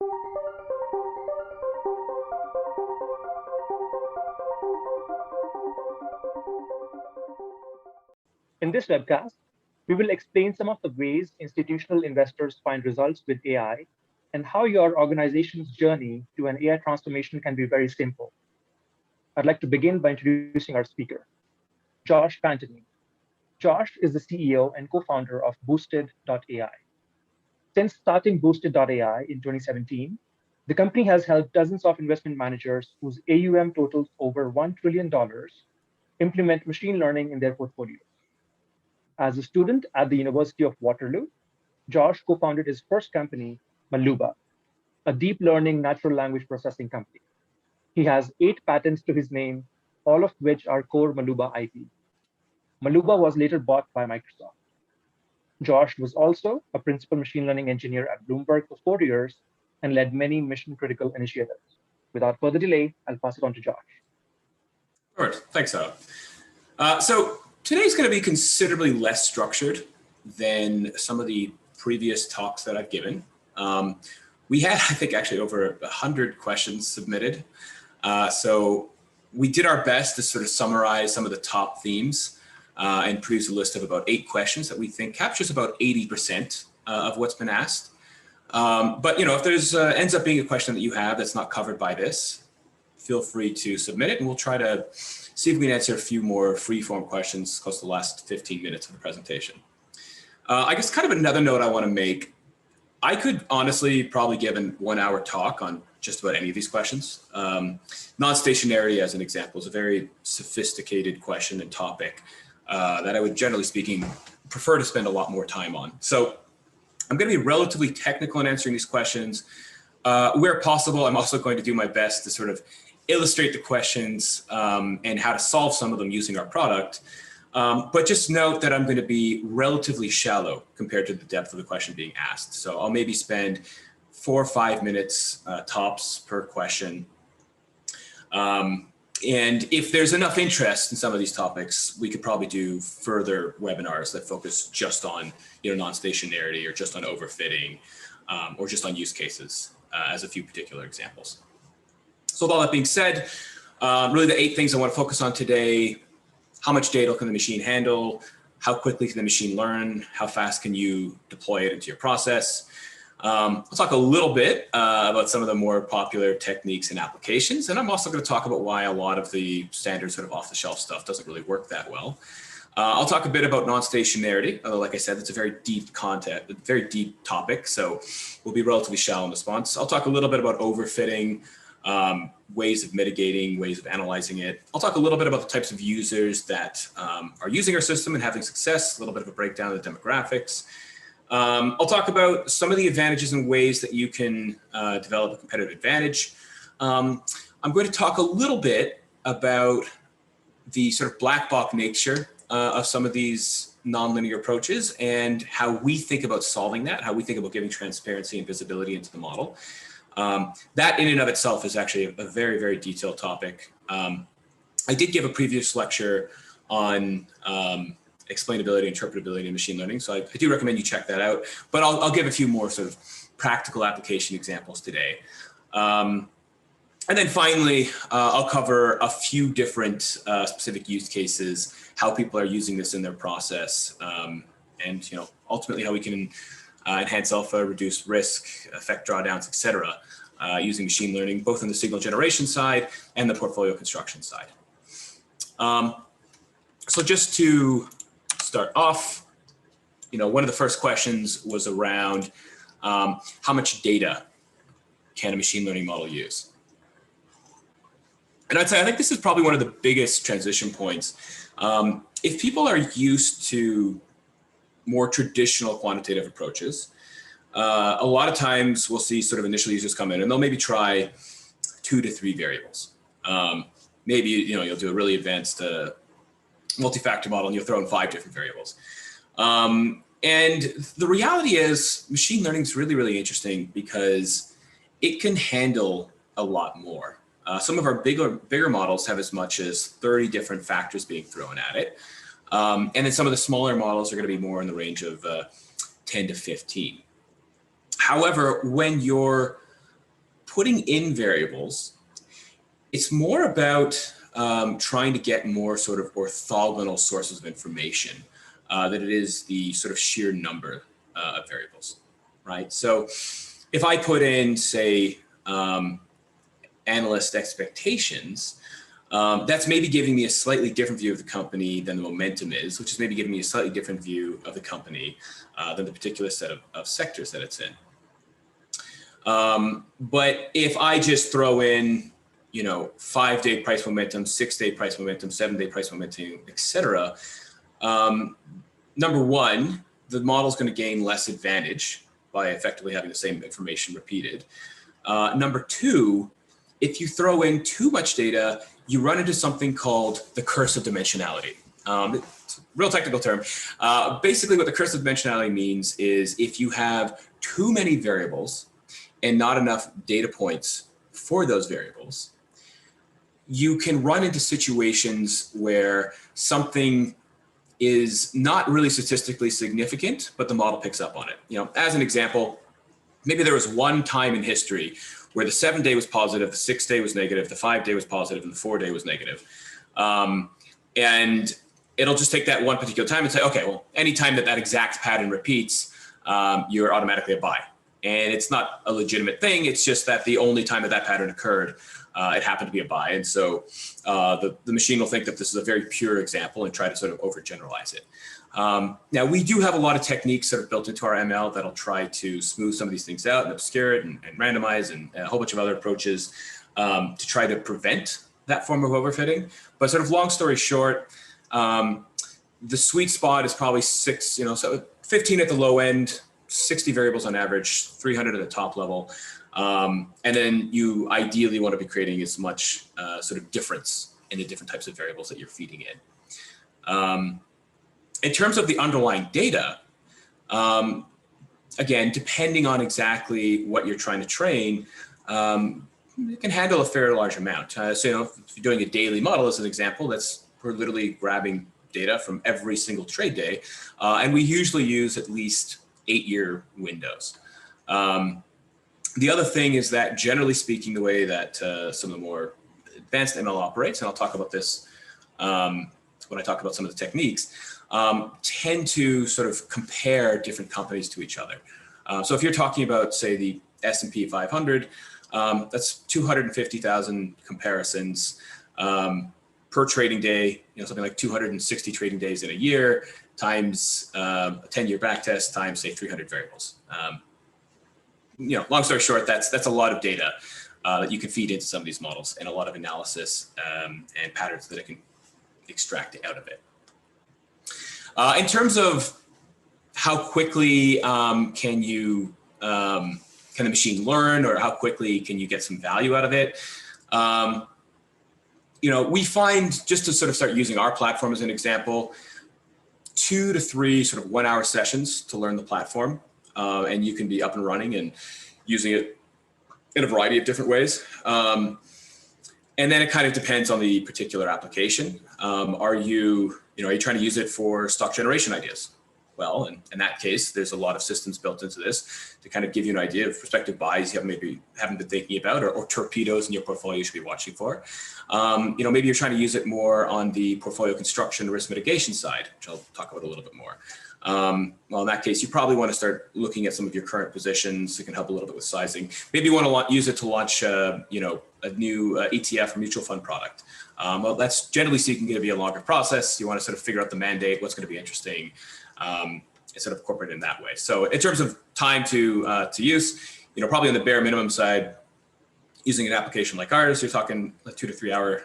In this webcast, we will explain some of the ways institutional investors find results with AI and how your organization's journey to an AI transformation can be very simple. I'd like to begin by introducing our speaker, Josh Pantany. Josh is the CEO and co-founder of Boosted.ai. Since starting Boosted.ai in 2017, the company has helped dozens of investment managers whose AUM totals over $1 trillion implement machine learning in their portfolios. As a student at the University of Waterloo, Josh co-founded his first company, Maluba, a deep learning natural language processing company. He has 8 patents to his name, all of which are core Maluba IP. Maluba was later bought by Microsoft. Josh was also a principal machine learning engineer at Bloomberg for 4 years and led many mission-critical initiatives. Without further delay, I'll pass it on to Josh. All right, thanks, Adam. So today's going to be considerably less structured than some of the previous talks that I've given. We had, I think, actually over 100 questions submitted. So we did our best to sort of summarize some of the top themes and produce a list of about 8 questions that we think captures about 80% of what's been asked. But if there's ends up being a question that you have that's not covered by this, feel free to submit it, and we'll try to see if we can answer a few more free-form questions close to the last 15 minutes of the presentation. I guess kind of another note I want to make, I could honestly probably give an 1-hour talk on just about any of these questions. Non-stationarity, as an example, is a very sophisticated question and topic that I would, generally speaking, prefer to spend a lot more time on. So I'm going to be relatively technical in answering these questions. Where possible, I'm also going to do my best to sort of illustrate the questions and how to solve some of them using our product. But just note that I'm going to be relatively shallow compared to the depth of the question being asked. So I'll maybe spend 4 or 5 minutes tops per question. And if there's enough interest in some of these topics, we could probably do further webinars that focus just on non-stationarity or just on overfitting or just on use cases as a few particular examples. So with all that being said, really the 8 things I want to focus on today: how much data can the machine handle? How quickly can the machine learn? How fast can you deploy it into your process? I'll talk a little bit about some of the more popular techniques and applications. And I'm also going to talk about why a lot of the standard sort of off-the-shelf stuff doesn't really work that well. I'll talk a bit about non-stationarity, although like I said, it's a very deep content, a very deep topic. So we'll be relatively shallow in response. I'll talk a little bit about overfitting, ways of mitigating, ways of analyzing it. I'll talk a little bit about the types of users that are using our system and having success, a little bit of a breakdown of the demographics. I'll talk about some of the advantages and ways that you can develop a competitive advantage. I'm going to talk a little bit about the sort of black box nature of some of these nonlinear approaches and how we think about solving that, how we think about giving transparency and visibility into the model. That in and of itself is actually a very, very detailed topic. I did give a previous lecture on explainability, interpretability in machine learning. So I do recommend you check that out, but I'll give a few more sort of practical application examples today. And then finally, I'll cover a few different specific use cases, how people are using this in their process, and ultimately how we can enhance alpha, reduce risk, affect drawdowns, et cetera, using machine learning, both on the signal generation side and the portfolio construction side. So just to start off, one of the first questions was around how much data can a machine learning model use? And I'd say I think this is probably one of the biggest transition points. If people are used to more traditional quantitative approaches, a lot of times we'll see sort of initial users come in and they'll maybe try 2 to 3 variables. Maybe you'll do a really advanced multi-factor model and you'll throw in 5 different variables. And the reality is machine learning is really, really interesting because it can handle a lot more. Some of our bigger models have as much as 30 different factors being thrown at it. And then some of the smaller models are going to be more in the range of 10 to 15. However, when you're putting in variables, it's more about trying to get more sort of orthogonal sources of information than it is the sort of sheer number of variables, right? So if I put in, say, analyst expectations, that's maybe giving me a slightly different view of the company than the momentum is, which is maybe giving me a slightly different view of the company than the particular set of sectors that it's in. But if I just throw in, 5-day price momentum, 6-day price momentum, 7-day price momentum, etc., number one, the model's going to gain less advantage by effectively having the same information repeated. Number two, if you throw in too much data, you run into something called the curse of dimensionality. It's a real technical term. Basically, what the curse of dimensionality means is if you have too many variables and not enough data points for those variables, you can run into situations where something is not really statistically significant, but the model picks up on it. As an example, maybe there was one time in history where the 7-day was positive, the 6-day was negative, the 5-day was positive, and the 4-day was negative. And it'll just take that one particular time and say, okay, well, anytime that exact pattern repeats, you're automatically a buy. And it's not a legitimate thing. It's just that the only time that pattern occurred, it happened to be a buy. And so the machine will think that this is a very pure example and try to sort of overgeneralize it. Now, we do have a lot of techniques that are built into our ML that'll try to smooth some of these things out and obscure it and randomize and a whole bunch of other approaches to try to prevent that form of overfitting. But sort of long story short, the sweet spot is probably 15 at the low end, 60 variables on average, 300 at the top level. And then you ideally want to be creating as much sort of difference in the different types of variables that you're feeding in. In terms of the underlying data, again, depending on exactly what you're trying to train, you can handle a fairly large amount. So, if you're doing a daily model as an example, we're literally grabbing data from every single trade day. And we usually use at least 8-year windows. The other thing is that generally speaking, the way that some of the more advanced ML operates, and I'll talk about this when I talk about some of the techniques, tend to sort of compare different companies to each other. So if you're talking about, say, the S&P 500, that's 250,000 comparisons per trading day, something like 260 trading days in a year times a 10-year backtest times, say, 300 variables. Long story short, that's a lot of data that you can feed into some of these models and a lot of analysis and patterns that it can extract out of it. In terms of how quickly can the machine learn, or how quickly can you get some value out of it? We find, just to sort of start using our platform as an example, 2 to 3 sort of 1-hour sessions to learn the platform. And you can be up and running and using it in a variety of different ways. And then it kind of depends on the particular application. Are you trying to use it for stock generation ideas? Well, in that case, there's a lot of systems built into this to kind of give you an idea of prospective buys you haven't been thinking about, or torpedoes in your portfolio you should be watching for. Maybe you're trying to use it more on the portfolio construction risk mitigation side, which I'll talk about a little bit more. Well, in that case, you probably want to start looking at some of your current positions. It can help a little bit with sizing. Maybe you want to use it to launch, a new ETF or mutual fund product. Well, that's generally speaking going to be a longer process. You want to sort of figure out the mandate, what's going to be interesting, and sort of incorporate it in that way. So in terms of time to use, probably on the bare minimum side, using an application like ours, you're talking a 2 to 3 hour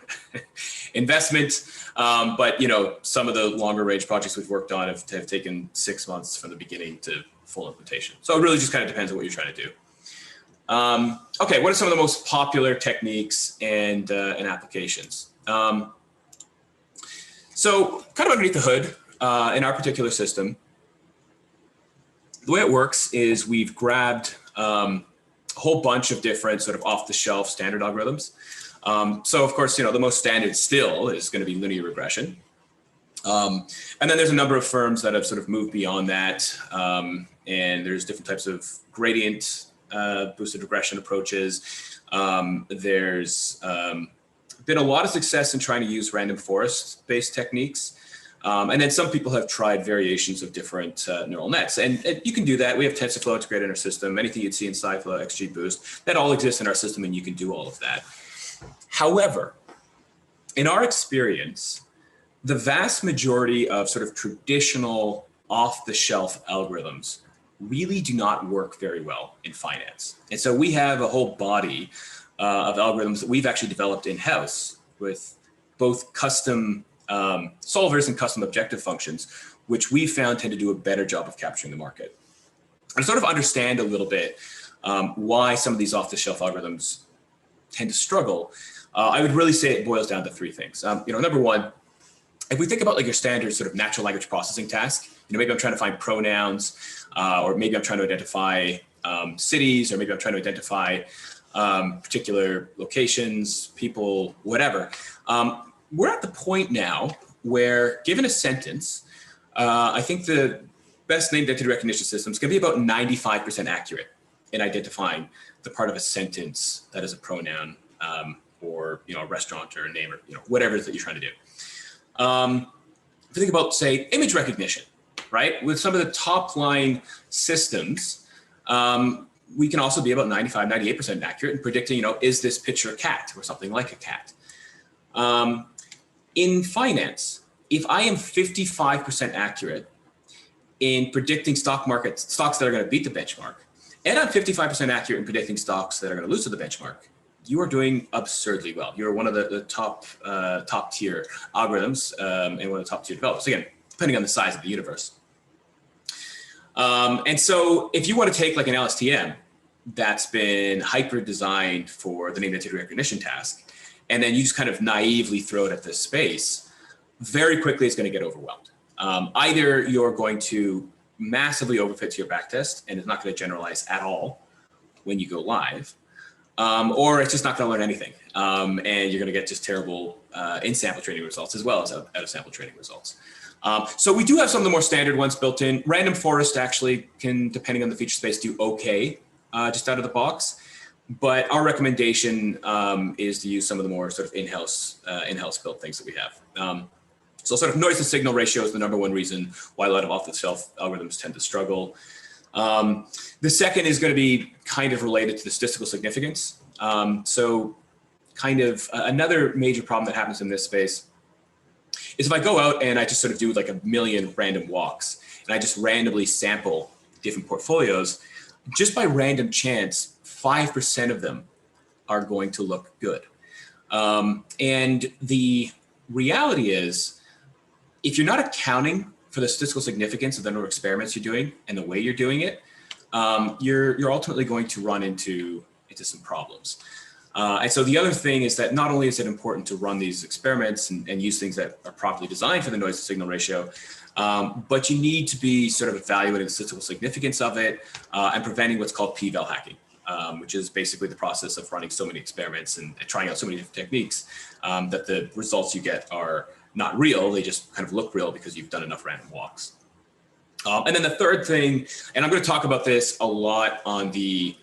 investment. But some of the longer range projects we've worked on have taken 6 months from the beginning to full implementation. So it really just kind of depends on what you're trying to do. Okay, what are some of the most popular techniques and applications? So kind of underneath the hood, in our particular system, the way it works is we've grabbed a whole bunch of different sort of off-the-shelf standard algorithms. So of course, the most standard still is going to be linear regression. And then there's a number of firms that have sort of moved beyond that. And there's different types of gradient boosted regression approaches. There's been a lot of success in trying to use random forest-based techniques. And then some people have tried variations of different neural nets. And you can do that. We have TensorFlow integrated in our system. Anything you'd see in SciFlow, XGBoost, that all exists in our system, and you can do all of that. However, in our experience, the vast majority of sort of traditional off-the-shelf algorithms really do not work very well in finance. And so we have a whole body of algorithms that we've actually developed in-house with both custom solvers and custom objective functions, which we found tend to do a better job of capturing the market. And sort of understand a little bit why some of these off-the-shelf algorithms tend to struggle. I would really say it boils down to three things. Number one, if we think about like your standard sort of natural language processing task, maybe I'm trying to find pronouns, or maybe I'm trying to identify cities, or maybe I'm trying to identify particular locations, people, whatever. We're at the point now where, given a sentence, I think the best named entity recognition systems can be about 95% accurate in identifying the part of a sentence that is a pronoun, or a restaurant or a name, or whatever it is that you're trying to do. If you think about, say, image recognition, right? With some of the top line systems, we can also be about 95, 98% accurate in predicting, is this picture a cat or something like a cat? In finance, if I am 55% accurate in predicting stocks that are going to beat the benchmark, and I'm 55% accurate in predicting stocks that are going to lose to the benchmark, you are doing absurdly well. You're one of the top tier algorithms and one of the top tier developers. Again, depending on the size of the universe. And so if you want to take like an LSTM that's been hyper designed for the named entity recognition task, and then you just kind of naively throw it at this space, very quickly it's going to get overwhelmed. Either you're going to massively overfit to your backtest and it's not going to generalize at all when you go live, or it's just not going to learn anything. And you're going to get just terrible in-sample training results as well as out-of-sample training results. So we do have some of the more standard ones built in. Random forest actually can, depending on the feature space, do okay just out of the box. But our recommendation is to use some of the more sort of in-house built things that we have. So sort of noise to signal ratio is the number one reason why a lot of off-the-shelf algorithms tend to struggle. The second is going to be kind of related to the statistical significance. So kind of another major problem that happens in this space is if I go out and I just sort of do like a million random walks and I just randomly sample different portfolios, just by random chance, 5% of them are going to look good. And the reality is, if you're not accounting for the statistical significance of the number of experiments you're doing and the way you're doing it, you're ultimately going to run into some problems. And so the other thing is that not only is it important to run these experiments and use things that are properly designed for the noise to signal ratio, but you need to be sort of evaluating the statistical significance of it and preventing what's called p-val hacking, which is basically the process of running so many experiments and trying out so many different techniques that the results you get are not real. They just kind of look real because you've done enough random walks. And then the third thing, and I'm going to talk about this a lot on the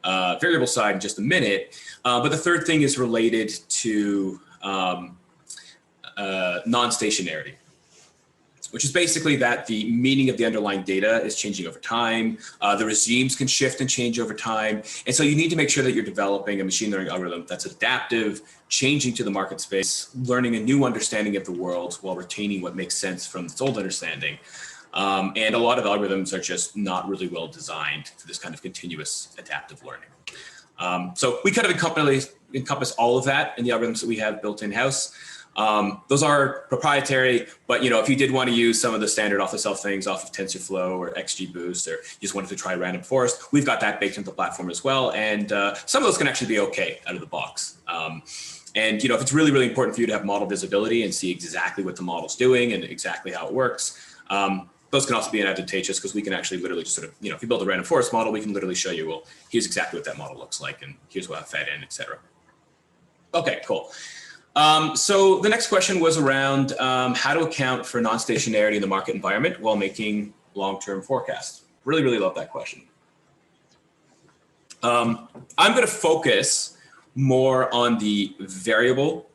variable side in just a minute, but the third thing is related to non-stationarity, which is basically that the meaning of the underlying data is changing over time. The regimes can shift and change over time. And so you need to make sure that you're developing a machine learning algorithm that's adaptive, changing to the market space, learning a new understanding of the world while retaining what makes sense from its old understanding. And a lot of algorithms are just not really well designed for this kind of continuous adaptive learning. So we kind of encompass all of that in the algorithms that we have built in-house. Those are proprietary, but if you did want to use some of the standard off-the-shelf things off of TensorFlow or XGBoost, or you just wanted to try random forest, we've got that baked into the platform as well. And some of those can actually be okay out of the box. And if it's really, really important for you to have model visibility and see exactly what the model's doing and exactly how it works, those can also be advantageous because we can actually literally just sort of, if you build a random forest model, we can literally show you, well, here's exactly what that model looks like, and here's what I fed in, et cetera. Okay, cool. So the next question was around how to account for non-stationarity in the market environment while making long-term forecasts. Really, really love that question. I'm going to focus more on the variable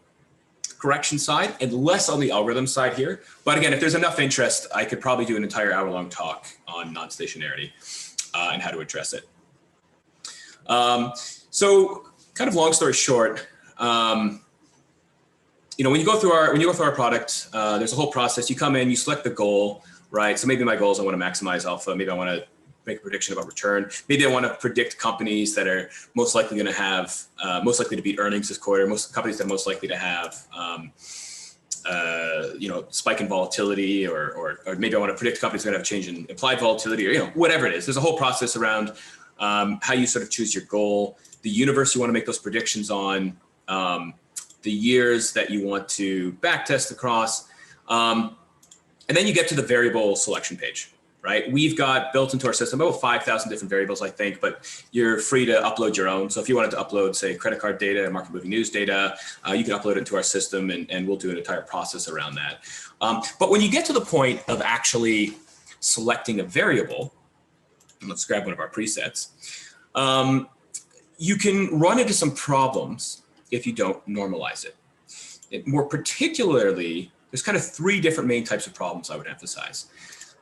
correction side and less on the algorithm side here. But again, if there's enough interest, I could probably do an entire hour-long talk on non-stationarity and how to address it. So kind of long story short, when you go through our product, there's a whole process. You come in, you select the goal, right? So maybe my goal is I want to maximize alpha. Maybe I want to make a prediction about return. Maybe I want to predict companies that are most likely going to have, most likely to beat earnings this quarter, most companies that are most likely to have, spike in volatility, or maybe I want to predict companies that are going to have change in implied volatility, or, whatever it is. There's a whole process around how you sort of choose your goal, the universe you want to make those predictions on, the years that you want to backtest across. And then you get to the variable selection page. Right? We've got built into our system about 5,000 different variables, I think, but you're free to upload your own. So if you wanted to upload, say, credit card data, market moving news data, you can upload it into our system, and we'll do an entire process around that. But when you get to the point of actually selecting a variable, and let's grab one of our presets, you can run into some problems if you don't normalize it. More particularly, there's kind of three different main types of problems I would emphasize.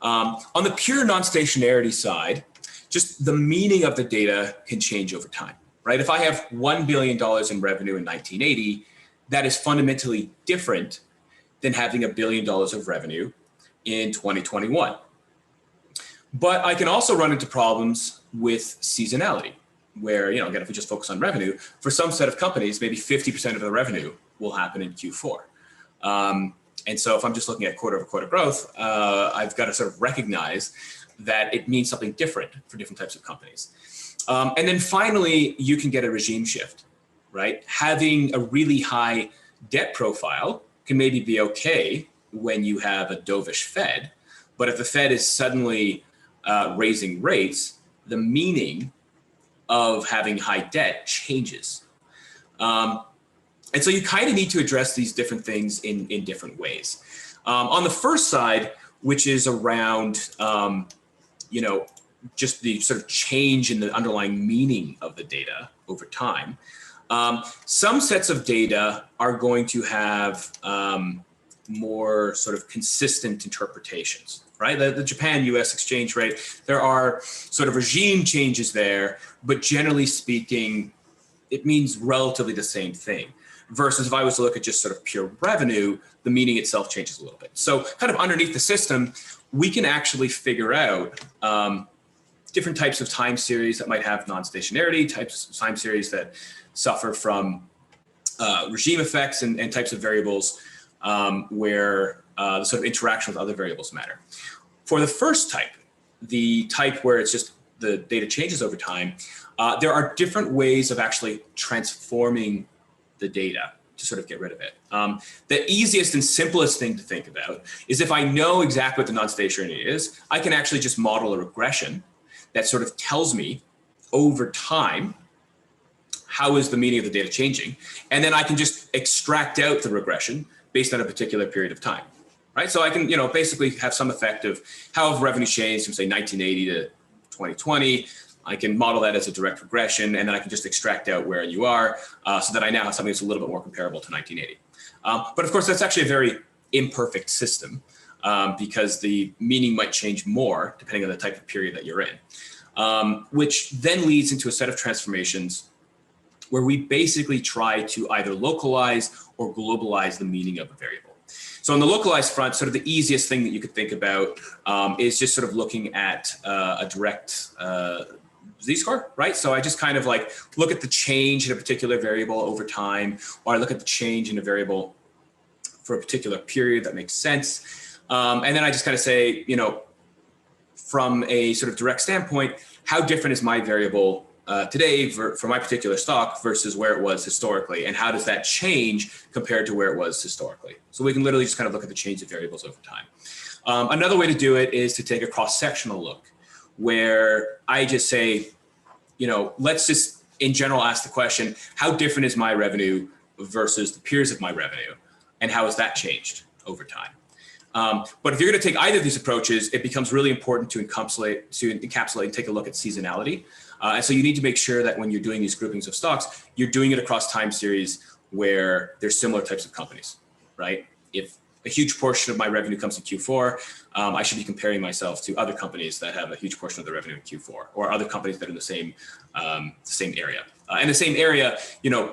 On the pure non-stationarity side, just the meaning of the data can change over time, right? If I have $1 billion in revenue in 1980, that is fundamentally different than having $1 billion of revenue in 2021. But I can also run into problems with seasonality, where, again, if we just focus on revenue, for some set of companies, maybe 50% of the revenue will happen in Q4. And so if I'm just looking at quarter-over-quarter growth, I've got to sort of recognize that it means something different for different types of companies. And then finally, you can get a regime shift, right? Having a really high debt profile can maybe be okay when you have a dovish Fed, but if the Fed is suddenly raising rates, the meaning of having high debt changes. And so you kind of need to address these different things in different ways. On the first side, which is around, just the sort of change in the underlying meaning of the data over time, some sets of data are going to have more sort of consistent interpretations, right? The Japan-US exchange rate, there are sort of regime changes there, but generally speaking, it means relatively the same thing. Versus if I was to look at just sort of pure revenue, the meaning itself changes a little bit. So kind of underneath the system, we can actually figure out different types of time series that might have non-stationarity, types of time series that suffer from regime effects, and types of variables where the sort of interaction with other variables matter. For the first type, the type where it's just the data changes over time, there are different ways of actually transforming the data to sort of get rid of it. The easiest and simplest thing to think about is if I know exactly what the non-stationarity is, I can actually just model a regression that sort of tells me over time how is the meaning of the data changing, and then I can just extract out the regression based on a particular period of time, right? So I can, basically have some effect of how have revenue changed from say 1980 to 2020. I can model that as a direct regression, and then I can just extract out where you are so that I now have something that's a little bit more comparable to 1980. But of course, that's actually a very imperfect system because the meaning might change more depending on the type of period that you're in, which then leads into a set of transformations where we basically try to either localize or globalize the meaning of a variable. So on the localized front, sort of the easiest thing that you could think about is just sort of looking at a direct z-score, right? So I just kind of like look at the change in a particular variable over time, or I look at the change in a variable for a particular period that makes sense. And then I just kind of say, from a sort of direct standpoint, how different is my variable today for my particular stock versus where it was historically, and how does that change compared to where it was historically? So we can literally just kind of look at the change of variables over time. Another way to do it is to take a cross-sectional look, where I just say, let's just in general ask the question, how different is my revenue versus the peers of my revenue, and how has that changed over time? But if you're going to take either of these approaches, it becomes really important to encapsulate and take a look at seasonality. And so you need to make sure that when you're doing these groupings of stocks, you're doing it across time series where there's similar types of companies, right? If a huge portion of my revenue comes in Q4, I should be comparing myself to other companies that have a huge portion of the revenue in Q4, or other companies that are in the same area. And the same area,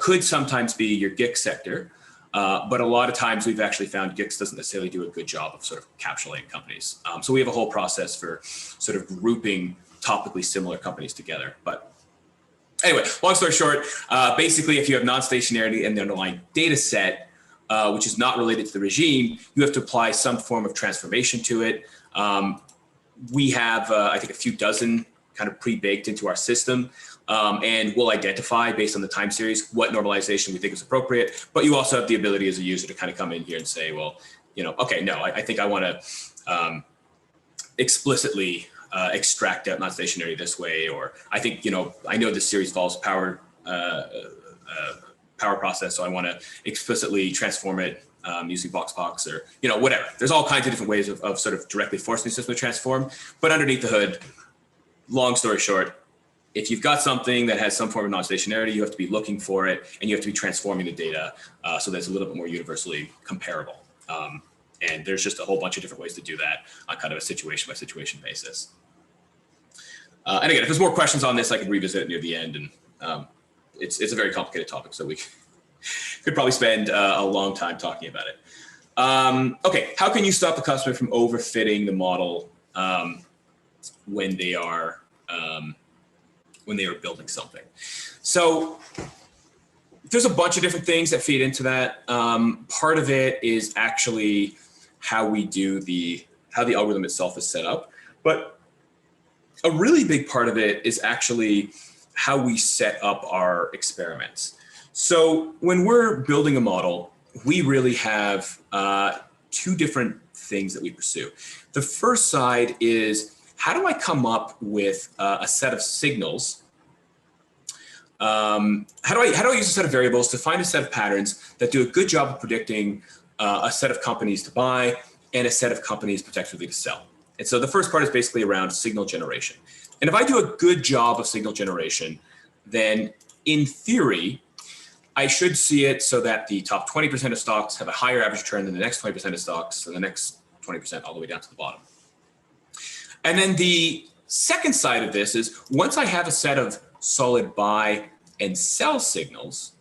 could sometimes be your GIC sector, but a lot of times we've actually found GICS doesn't necessarily do a good job of sort of encapsulating companies. So we have a whole process for sort of grouping topically similar companies together. But anyway, long story short, basically if you have non-stationarity in the underlying data set, which is not related to the regime, you have to apply some form of transformation to it. We have, I think, a few dozen kind of pre-baked into our system. And we'll identify based on the time series what normalization we think is appropriate. But you also have the ability as a user to kind of come in here and say, well, okay, no, I think I want to explicitly extract out non-stationary this way, or I think, I know this series follows power process, so I want to explicitly transform it using Voxbox or, whatever. There's all kinds of different ways of sort of directly forcing the system to transform. But underneath the hood, long story short, if you've got something that has some form of non-stationarity, you have to be looking for it, and you have to be transforming the data so that it's a little bit more universally comparable. And there's just a whole bunch of different ways to do that on kind of a situation by situation basis. And again, if there's more questions on this, I can revisit it near the end. And it's a very complicated topic, so we could probably spend a long time talking about it. Okay, how can you stop the customer from overfitting the model when they are building something? So there's a bunch of different things that feed into that. Part of it is actually how the algorithm itself is set up. But a really big part of it is actually how we set up our experiments. So when we're building a model, we really have two different things that we pursue. The first side is, how do I come up with a set of signals? How do I use a set of variables to find a set of patterns that do a good job of predicting a set of companies to buy and a set of companies potentially to sell? And so the first part is basically around signal generation. And if I do a good job of signal generation, then in theory, I should see it so that the top 20% of stocks have a higher average return than the next 20% of stocks, and the next 20% all the way down to the bottom. And then the second side of this is, once I have a set of solid buy and sell signals,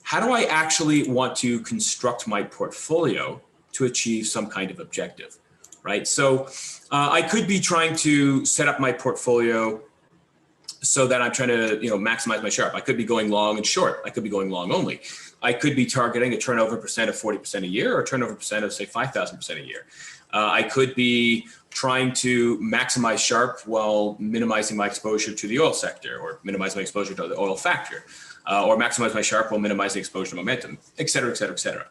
how do I actually want to construct my portfolio to achieve some kind of objective, right? So I could be trying to set up my portfolio so that I'm trying to maximize my Sharpe. I could be going long and short. I could be going long only. I could be targeting a turnover percent of 40% a year, or a turnover percent of, say, 5,000% a year. I could be trying to maximize Sharpe while minimizing my exposure to the oil sector, or minimize my exposure to the oil factor, or maximize my Sharpe while minimizing exposure to momentum, et cetera, et cetera, et cetera.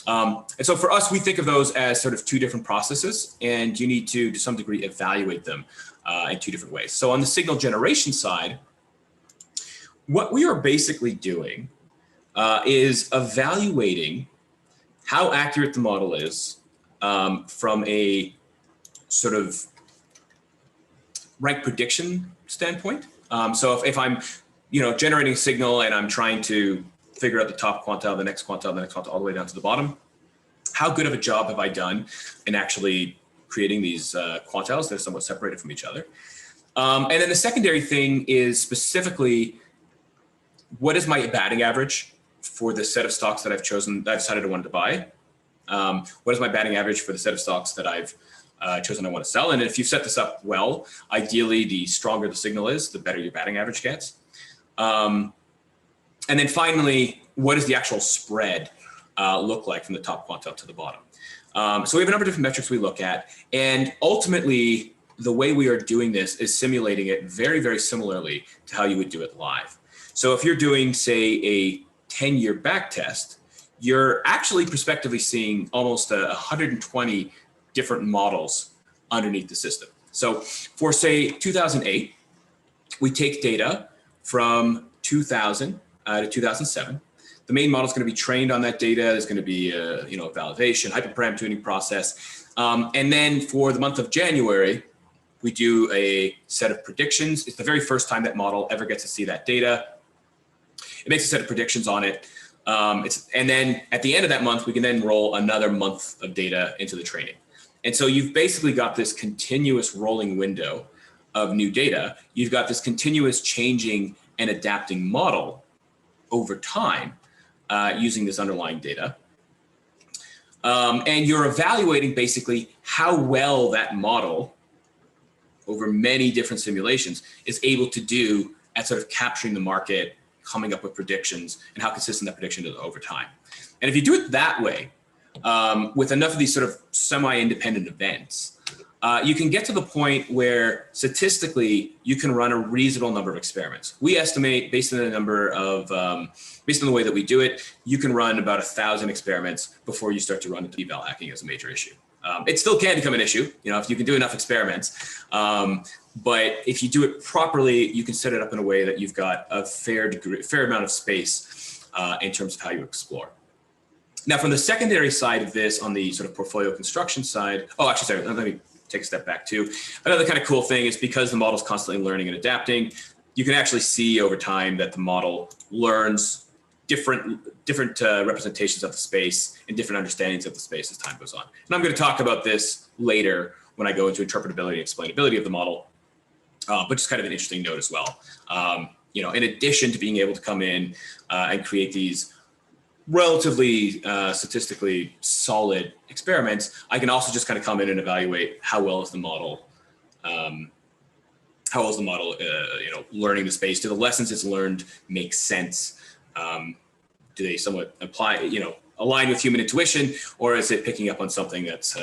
And so for us, we think of those as sort of two different processes, and you need to some degree, evaluate them in two different ways. So on the signal generation side, what we are basically doing is evaluating how accurate the model is from a sort of right prediction standpoint. So if I'm generating a signal and I'm trying to figure out the top quantile, the next quantile, the next quantile, all the way down to the bottom, how good of a job have I done in actually creating these quantiles that are somewhat separated from each other? And then the secondary thing is specifically, what is my batting average for the set of stocks that I've chosen, that I've decided I wanted to buy? What is my batting average for the set of stocks that I've chosen I want to sell? And if you set this up well, ideally, the stronger the signal is, the better your batting average gets. And then finally, what does the actual spread look like from the top quantile to the bottom? So we have a number of different metrics we look at. And ultimately, the way we are doing this is simulating it very, very similarly to how you would do it live. So if you're doing, say, a 10-year back test, you're actually prospectively seeing almost 120 different models underneath the system. So for, say, 2008, we take data from 2000 to 2007. The main model is going to be trained on that data. There's going to be a validation, hyperparam tuning process. And then for the month of January, we do a set of predictions. It's the very first time that model ever gets to see that data. It makes a set of predictions on it. And then at the end of that month, we can then roll another month of data into the training. And so you've basically got this continuous rolling window of new data. You've got this continuous changing and adapting model over time using this underlying data. And you're evaluating basically how well that model over many different simulations is able to do at sort of capturing the market, coming up with predictions, and how consistent that prediction is over time. And if you do it that way, with enough of these sort of semi-independent events, you can get to the point where statistically you can run a reasonable number of experiments. We estimate, based on the number of, based on the way that we do it, you can run about 1,000 experiments before you start to run into eval hacking as a major issue. It still can become an issue, if you can do enough experiments. But if you do it properly, you can set it up in a way that you've got a fair amount of space in terms of how you explore. Now, from the secondary side of this, on the sort of portfolio construction side, let me take a step back too. Another kind of cool thing is because the model is constantly learning and adapting, you can actually see over time that the model learns different representations of the space and different understandings of the space as time goes on. And I'm going to talk about this later when I go into interpretability and explainability of the model, but just kind of an interesting note as well. In addition to being able to come in and create these relatively statistically solid experiments, I can also just kind of come in and evaluate how well is the model, learning the space. Do the lessons it's learned make sense? Do they somewhat align with human intuition, or is it picking up on something that's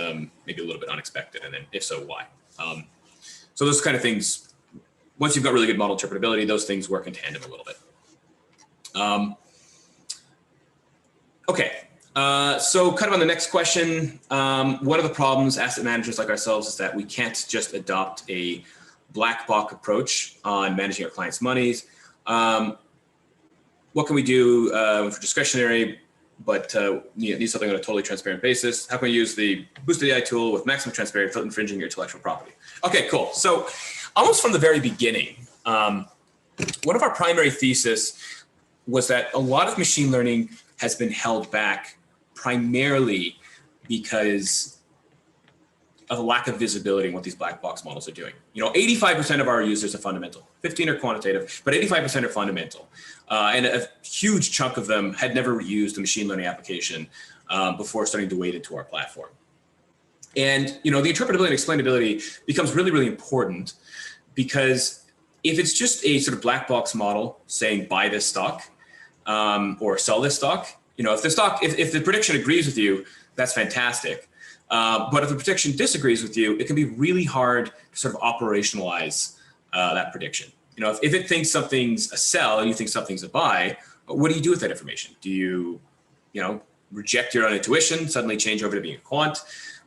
maybe a little bit unexpected? And then if so, why? So those kind of things, once you've got really good model interpretability, those things work in tandem a little bit. So kind of on the next question, one of the problems asset managers like ourselves is that we can't just adopt a black box approach on managing our clients' monies. What can we do for discretionary, but need something on a totally transparent basis? How can we use the Boosted.ai tool with maximum transparency without infringing your intellectual property? Okay, cool. So almost from the very beginning, one of our primary thesis was that a lot of machine learning has been held back primarily because of a lack of visibility in what these black box models are doing. 85% of our users are fundamental, 15 are quantitative, but 85% are fundamental. And a huge chunk of them had never used a machine learning application before starting to wade into our platform. And the interpretability and explainability becomes really, really important, because if it's just a sort of black box model saying buy this stock or sell this stock, if the prediction agrees with you, that's fantastic. But if the prediction disagrees with you, it can be really hard to sort of operationalize that prediction. If it thinks something's a sell and you think something's a buy, what do you do with that information? Do you, reject your own intuition, suddenly change over to being a quant?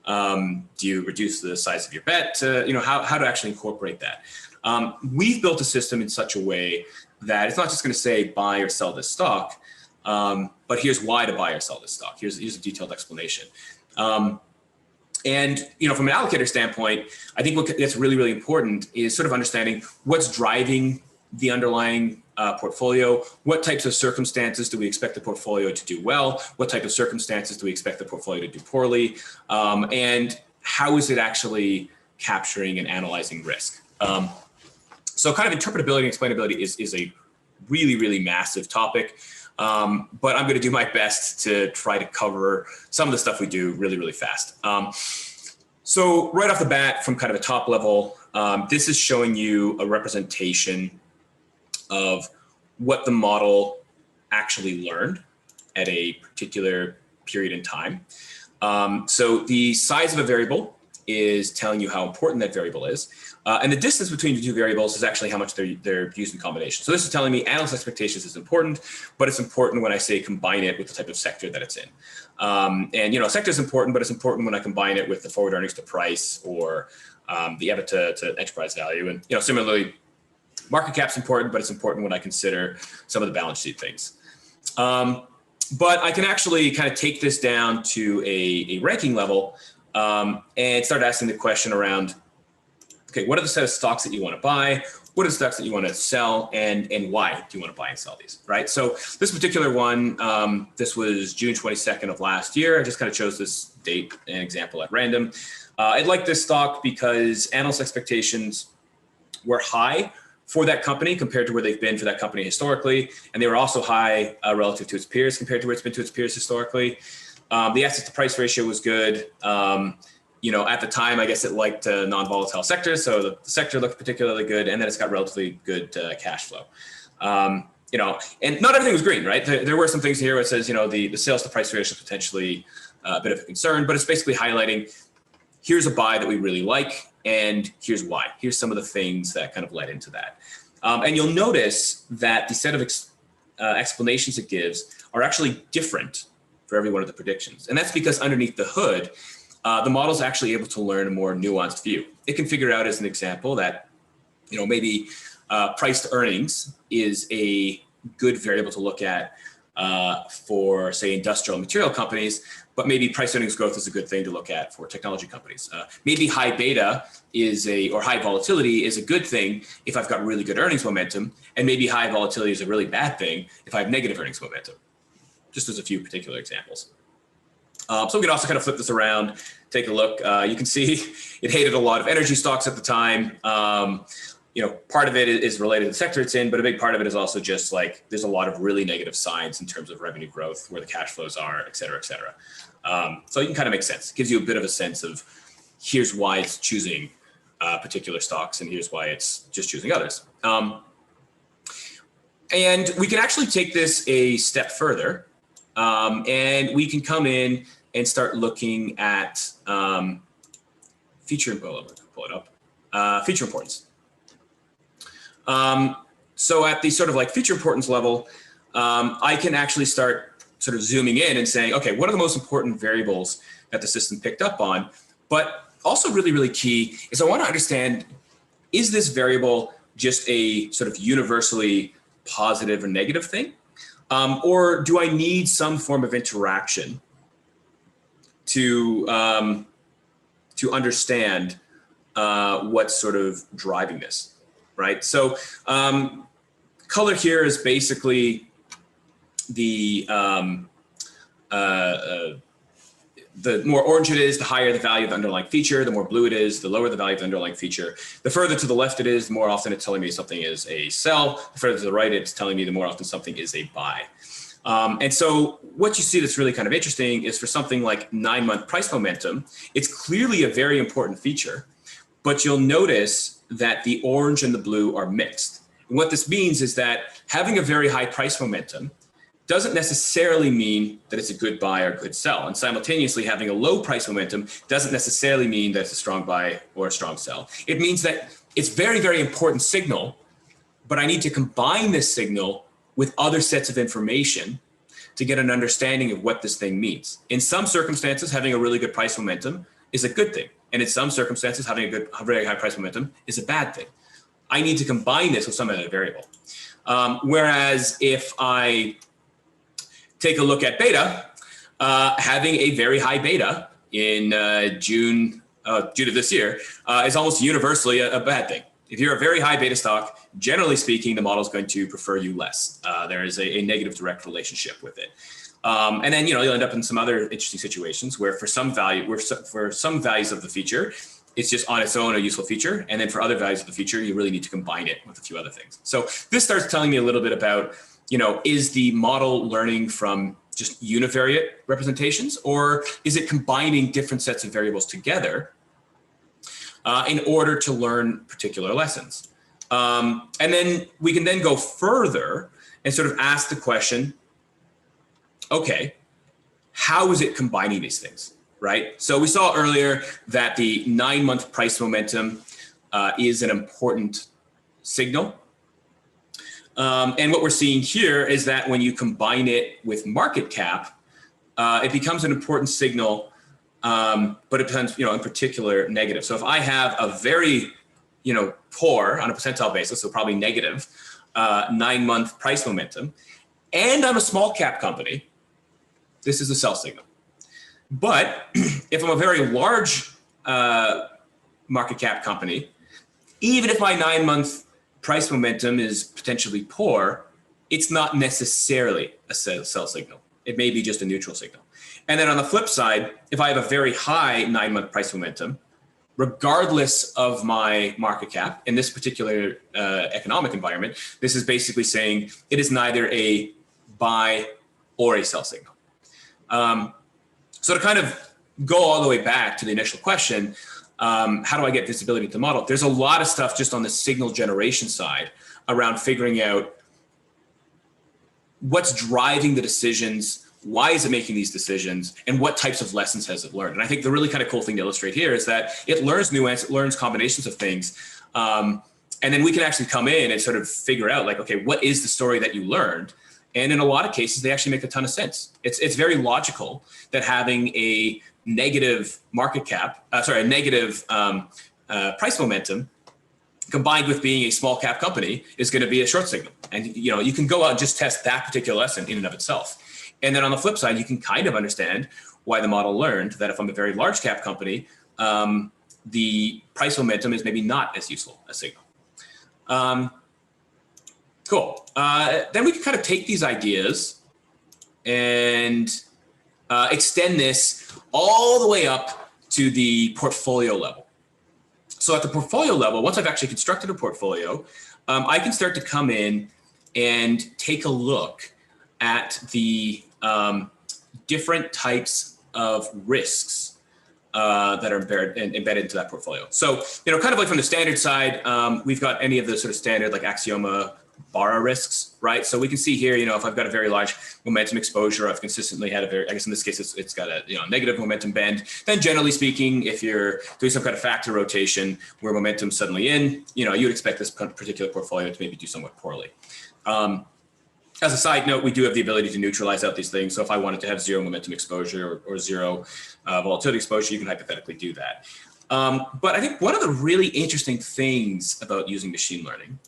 Do you reduce the size of your bet? How to actually incorporate that? We've built a system in such a way that it's not just going to say buy or sell this stock, but here's why to buy or sell this stock. Here's a detailed explanation. And from an allocator standpoint, I think what that's really, really important is sort of understanding what's driving the underlying portfolio. What types of circumstances do we expect the portfolio to do well? What type of circumstances do we expect the portfolio to do poorly? And how is it actually capturing and analyzing risk? So kind of interpretability and explainability is a really, really massive topic. But I'm going to do my best to try to cover some of the stuff we do really, really fast. So right off the bat, from kind of a top level, this is showing you a representation of what the model actually learned at a particular period in time. So the size of a variable is telling you how important that variable is. And the distance between the two variables is actually how much they're used in combination. So this is telling me analyst expectations is important, but it's important when I say combine it with the type of sector that it's in. And sector is important, but it's important when I combine it with the forward earnings to price or the EBITDA to enterprise value. And similarly, market cap's important, but it's important when I consider some of the balance sheet things. But I can actually kind of take this down to a ranking level and start asking the question around, okay, what are the set of stocks that you want to buy? What are the stocks that you want to sell, and why do you want to buy and sell these, right? So this particular one, this was June 22nd of last year. I just kind of chose this date and example at random. I like this stock because analyst expectations were high for that company compared to where they've been for that company historically. And they were also high relative to its peers compared to where it's been to its peers historically. The asset to price ratio was good. At the time, I guess it liked non-volatile sectors. So the sector looked particularly good, and then it's got relatively good cash flow. And not everything was green, right? There were some things here where it says, the sales to price ratio is potentially a bit of a concern, but it's basically highlighting, here's a buy that we really like, and here's why. Here's some of the things that kind of led into that. And you'll notice that the set of explanations it gives are actually different for every one of the predictions. And that's because underneath the hood, the model is actually able to learn a more nuanced view. It can figure out, as an example, that maybe price to earnings is a good variable to look at for, say, industrial material companies, but maybe price earnings growth is a good thing to look at for technology companies. Maybe high beta or high volatility is a good thing if I've got really good earnings momentum, and maybe high volatility is a really bad thing if I have negative earnings momentum. Just as a few particular examples. So we can also kind of flip this around, take a look. You can see it hated a lot of energy stocks at the time. Part of it is related to the sector it's in, but a big part of it is also just like there's a lot of really negative signs in terms of revenue growth, where the cash flows are, et cetera, et cetera. So you can kind of make sense. It gives you a bit of a sense of here's why it's choosing particular stocks, and here's why it's just choosing others. And we can actually take this a step further. And we can come in and start looking at feature importance. So at the sort of like feature importance level, I can actually start sort of zooming in and saying, okay, what are the most important variables that the system picked up on? But also really, really key is I want to understand, is this variable just a sort of universally positive or negative thing? Or do I need some form of interaction to understand what's sort of driving this, right? So color here is basically the more orange it is, the higher the value of the underlying feature. The more blue it is, the lower the value of the underlying feature. The further to the left it is, the more often it's telling me something is a sell. The further to the right it's telling me, the more often something is a buy. And so what you see that's really kind of interesting is for something like 9-month price momentum, it's clearly a very important feature, but you'll notice that the orange and the blue are mixed. And what this means is that having a very high price momentum doesn't necessarily mean that it's a good buy or good sell. And simultaneously, having a low price momentum doesn't necessarily mean that it's a strong buy or a strong sell. It means that it's very, very important signal, but I need to combine this signal with other sets of information to get an understanding of what this thing means. In some circumstances, having a really good price momentum is a good thing. And in some circumstances, having a very high price momentum is a bad thing. I need to combine this with some other variable. Whereas if I take a look at beta, having a very high beta in June of this year is almost universally a bad thing. If you're a very high beta stock, generally speaking, the model is going to prefer you less. There is a negative direct relationship with it. And then you'll end up in some other interesting situations where for some values of the feature, it's just on its own a useful feature. And then for other values of the feature, you really need to combine it with a few other things. So this starts telling me a little bit about, is the model learning from just univariate representations, or is it combining different sets of variables together in order to learn particular lessons? And then we can then go further and sort of ask the question, okay, how is it combining these things, right? So we saw earlier that the 9-month price momentum is an important signal. And what we're seeing here is that when you combine it with market cap, it becomes an important signal, but it becomes, in particular, negative. So if I have a very, poor on a percentile basis, so probably negative 9-month price momentum, and I'm a small cap company, this is a sell signal. But if I'm a very large market cap company, even if my 9-month price momentum is potentially poor, it's not necessarily a sell signal. It may be just a neutral signal. And then on the flip side, if I have a very high 9-month price momentum, regardless of my market cap in this particular economic environment, this is basically saying it is neither a buy or a sell signal. So to kind of go all the way back to the initial question, how do I get visibility to the model? There's a lot of stuff just on the signal generation side around figuring out what's driving the decisions, why is it making these decisions, and what types of lessons has it learned. And I think the really kind of cool thing to illustrate here is that it learns nuance, it learns combinations of things. And then we can actually come in and sort of figure out like, okay, what is the story that you learned? And in a lot of cases, they actually make a ton of sense. It's very logical that having a negative market cap, a negative price momentum combined with being a small cap company is going to be a short signal. And you can go out and just test that particular lesson in and of itself. And then on the flip side, you can kind of understand why the model learned that if I'm a very large cap company, the price momentum is maybe not as useful a signal. Cool. Then we can kind of take these ideas and extend this all the way up to the portfolio level. So at the portfolio level, once I've actually constructed a portfolio, I can start to come in and take a look at the different types of risks that are embedded into that portfolio. So, kind of like from the standard side, we've got any of the sort of standard like Axioma Barra risks, right? So we can see here, if I've got a very large momentum exposure, I've consistently had I guess in this case, it's got a negative momentum bend. Then generally speaking, if you're doing some kind of factor rotation where momentum's suddenly in, you'd expect this particular portfolio to maybe do somewhat poorly. As a side note, we do have the ability to neutralize out these things. So if I wanted to have zero momentum exposure or zero volatility exposure, you can hypothetically do that. But I think one of the really interesting things about using machine learning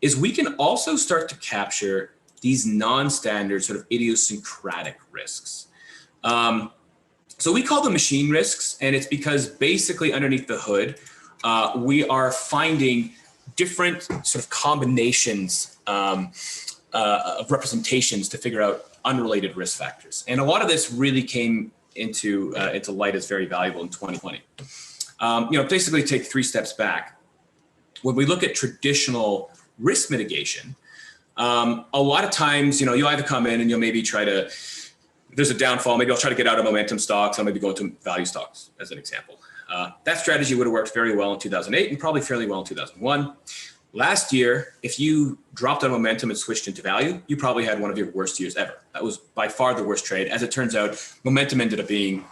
is we can also start to capture these non-standard sort of idiosyncratic risks. So we call them machine risks, and it's because basically underneath the hood, we are finding different sort of combinations of representations to figure out unrelated risk factors. And a lot of this really came into light as very valuable in 2020. Basically take 3 steps back. When we look at traditional risk mitigation, a lot of times, you'll either come in and you'll maybe try to, there's a downfall, maybe I'll try to get out of momentum stocks, I'll maybe go into value stocks as an example. That strategy would have worked very well in 2008 and probably fairly well in 2001. Last year, if you dropped on momentum and switched into value, you probably had one of your worst years ever. That was by far the worst trade. As it turns out, momentum ended up being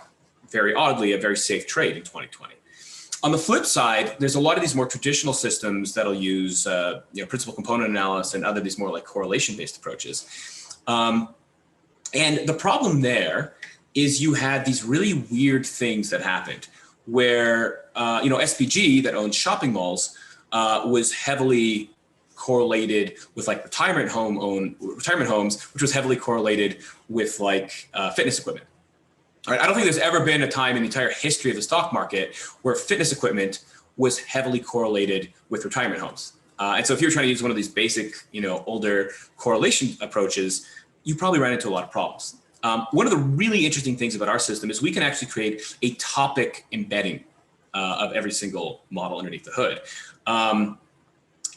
very oddly a very safe trade in 2020. On the flip side, there's a lot of these more traditional systems that'll use principal component analysis and other these more like correlation-based approaches. And the problem there is you had these really weird things that happened where SPG that owns shopping malls was heavily correlated with like retirement homes, which was heavily correlated with like fitness equipment. All right, I don't think there's ever been a time in the entire history of the stock market where fitness equipment was heavily correlated with retirement homes. And so if you're trying to use one of these basic, older correlation approaches, you probably ran into a lot of problems. One of the really interesting things about our system is we can actually create a topic embedding of every single model underneath the hood.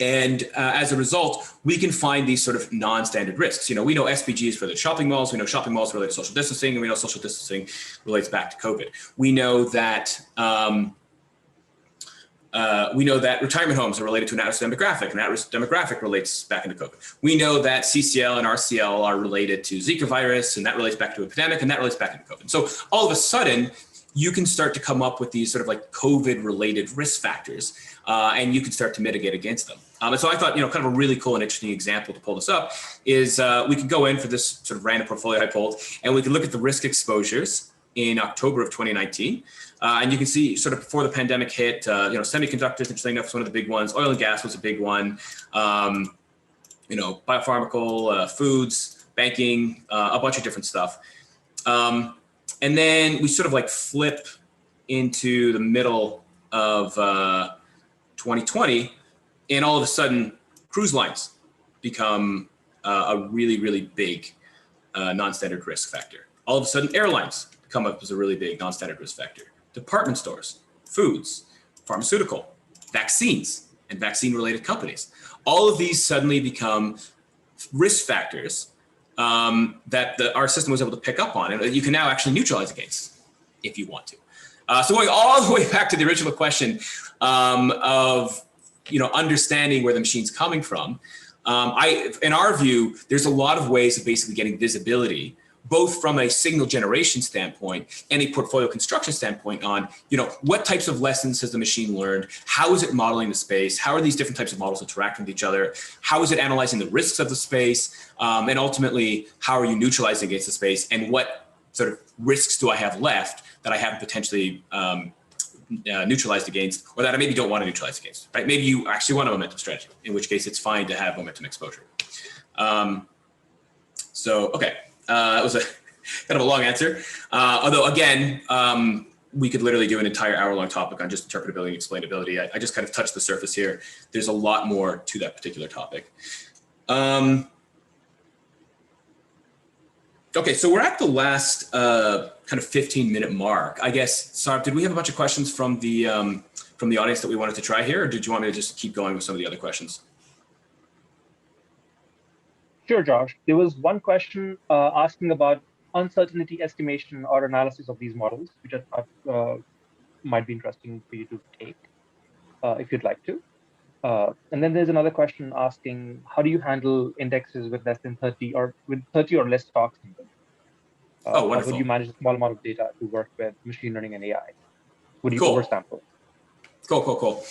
And as a result, we can find these sort of non-standard risks. We know SPGs for the shopping malls. We know shopping malls relate to social distancing, and we know social distancing relates back to COVID. We know that retirement homes are related to an at-risk demographic, and at-risk demographic relates back into COVID. We know that CCL and RCL are related to Zika virus, and that relates back to a pandemic, and that relates back into COVID. So all of a sudden, you can start to come up with these sort of like COVID-related risk factors, and you can start to mitigate against them. And so I thought, kind of a really cool and interesting example to pull this up is we could go in for this sort of random portfolio I pulled, and we could look at the risk exposures in October of 2019. And you can see sort of before the pandemic hit, semiconductors, interesting enough, was one of the big ones. Oil and gas was a big one. Biopharmaceutical, foods, banking, a bunch of different stuff. And then we sort of like flip into the middle of 2020, and all of a sudden, cruise lines become a really, really big non-standard risk factor. All of a sudden, airlines come up as a really big non-standard risk factor. Department stores, foods, pharmaceutical, vaccines, and vaccine-related companies. All of these suddenly become risk factors that our system was able to pick up on, and that you can now actually neutralize against if you want to. So going all the way back to the original question of understanding where the machine's coming from, in our view, there's a lot of ways of basically getting visibility, both from a signal generation standpoint and a portfolio construction standpoint on, what types of lessons has the machine learned? How is it modeling the space? How are these different types of models interacting with each other? How is it analyzing the risks of the space? And ultimately, how are you neutralizing against the space? And what sort of risks do I have left that I haven't potentially neutralized against, or that I maybe don't want to neutralize against, right? Maybe you actually want a momentum strategy, in which case it's fine to have momentum exposure. Okay. That was a kind of a long answer. Although again, we could literally do an entire hour-long topic on just interpretability and explainability. I just kind of touched the surface here. There's a lot more to that particular topic. Okay, so we're at the last kind of 15-minute mark. I guess, Sarb, did we have a bunch of questions from the audience that we wanted to try here, or did you want me to just keep going with some of the other questions? Sure, Josh. There was one question asking about uncertainty estimation or analysis of these models, which I thought might be interesting for you to take if you'd like to. And then there's another question asking, how do you handle indexes with less than 30 or with 30 or less stocks in them? Oh, wonderful. How would you manage a small amount of data to work with machine learning and AI? Would you Cool. oversample? Cool.